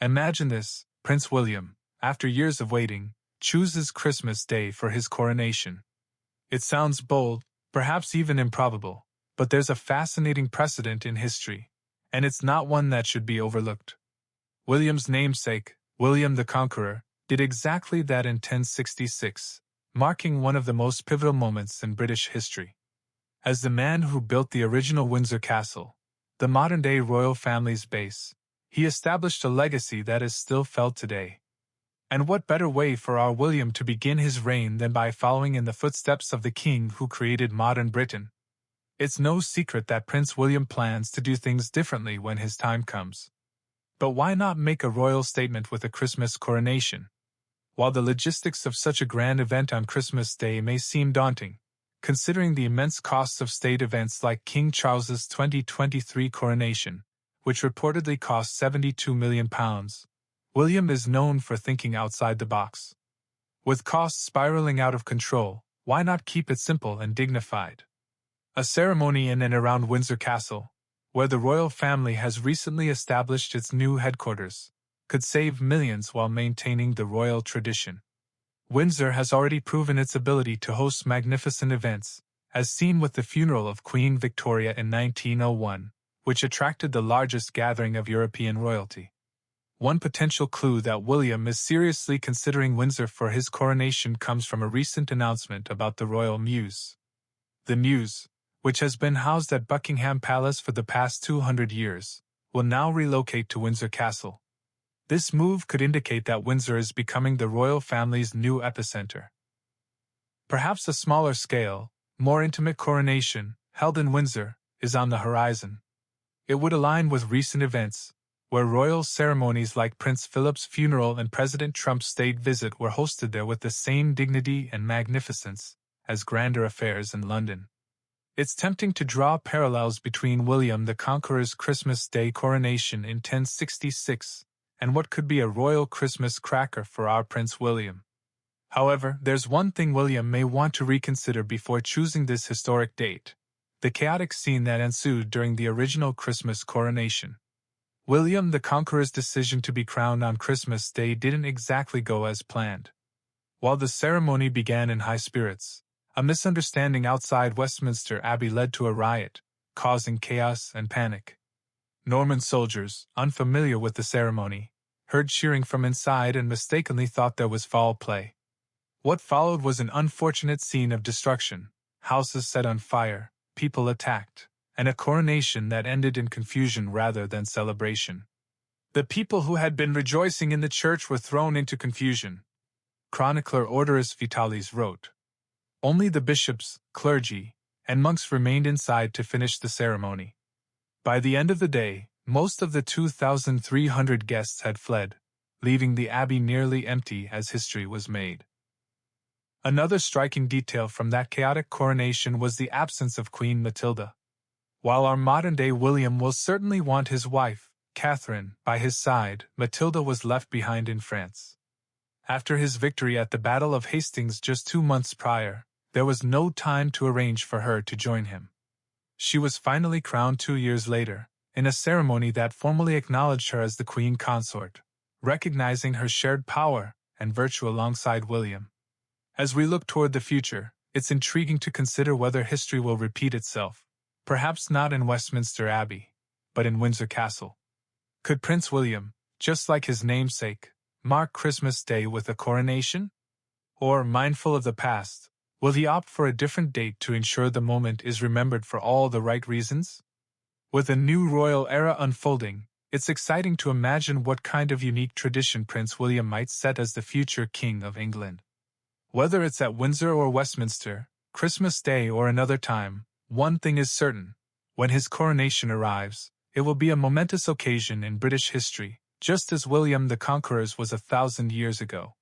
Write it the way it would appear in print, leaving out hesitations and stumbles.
Imagine this: Prince William, after years of waiting, chooses Christmas Day for his coronation. It sounds bold, perhaps even improbable, but there's a fascinating precedent in history, and it's not one that should be overlooked. William's namesake, William the Conqueror, did exactly that in 1066, marking one of the most pivotal moments in British history. As the man who built the original Windsor Castle, the modern-day royal family's base, he established a legacy that is still felt today. And what better way for our William to begin his reign than by following in the footsteps of the king who created modern Britain? It's no secret that Prince William plans to do things differently when his time comes. But why not make a royal statement with a Christmas coronation? While the logistics of such a grand event on Christmas Day may seem daunting, considering the immense costs of state events like King Charles's 2023 coronation, which reportedly cost £72 million, William is known for thinking outside the box. With costs spiraling out of control, why not keep it simple and dignified? A ceremony in and around Windsor Castle, where the royal family has recently established its new headquarters, could save millions while maintaining the royal tradition. Windsor has already proven its ability to host magnificent events, as seen with the funeral of Queen Victoria in 1901, which attracted the largest gathering of European royalty. One potential clue that William is seriously considering Windsor for his coronation comes from a recent announcement about the royal Mews. The Mews, which has been housed at Buckingham Palace for the past 200 years, will now relocate to Windsor Castle. This move could indicate that Windsor is becoming the royal family's new epicenter. Perhaps a smaller scale, more intimate coronation, held in Windsor, is on the horizon. It would align with recent events, where royal ceremonies like Prince Philip's funeral and President Trump's state visit were hosted there with the same dignity and magnificence as grander affairs in London. It's tempting to draw parallels between William the Conqueror's Christmas Day coronation in 1066 and what could be a royal Christmas cracker for our Prince William. However, there's one thing William may want to reconsider before choosing this historic date: the chaotic scene that ensued during the original Christmas coronation. William the Conqueror's decision to be crowned on Christmas Day didn't exactly go as planned. While the ceremony began in high spirits, a misunderstanding outside Westminster Abbey led to a riot, causing chaos and panic. Norman soldiers, unfamiliar with the ceremony, heard cheering from inside and mistakenly thought there was foul play. What followed was an unfortunate scene of destruction: houses set on fire, people attacked, and a coronation that ended in confusion rather than celebration. The people who had been rejoicing in the church were thrown into confusion. Chronicler Orderus Vitalis wrote, "Only the bishops, clergy, and monks remained inside to finish the ceremony. By the end of the day, most of the 2,300 guests had fled, leaving the abbey nearly empty as history was made." Another striking detail from that chaotic coronation was the absence of Queen Matilda. While our modern-day William will certainly want his wife, Catherine, by his side, Matilda was left behind in France. After his victory at the Battle of Hastings just 2 months prior, there was no time to arrange for her to join him. She was finally crowned 2 years later, in a ceremony that formally acknowledged her as the queen consort, recognizing her shared power and virtue alongside William. As we look toward the future, it's intriguing to consider whether history will repeat itself, perhaps not in Westminster Abbey, but in Windsor Castle. Could Prince William, just like his namesake, mark Christmas Day with a coronation? Or, mindful of the past, will he opt for a different date to ensure the moment is remembered for all the right reasons? With a new royal era unfolding, it's exciting to imagine what kind of unique tradition Prince William might set as the future King of England. Whether it's at Windsor or Westminster, Christmas Day or another time, one thing is certain: when his coronation arrives, it will be a momentous occasion in British history, just as William the Conqueror's was 1,000 years ago.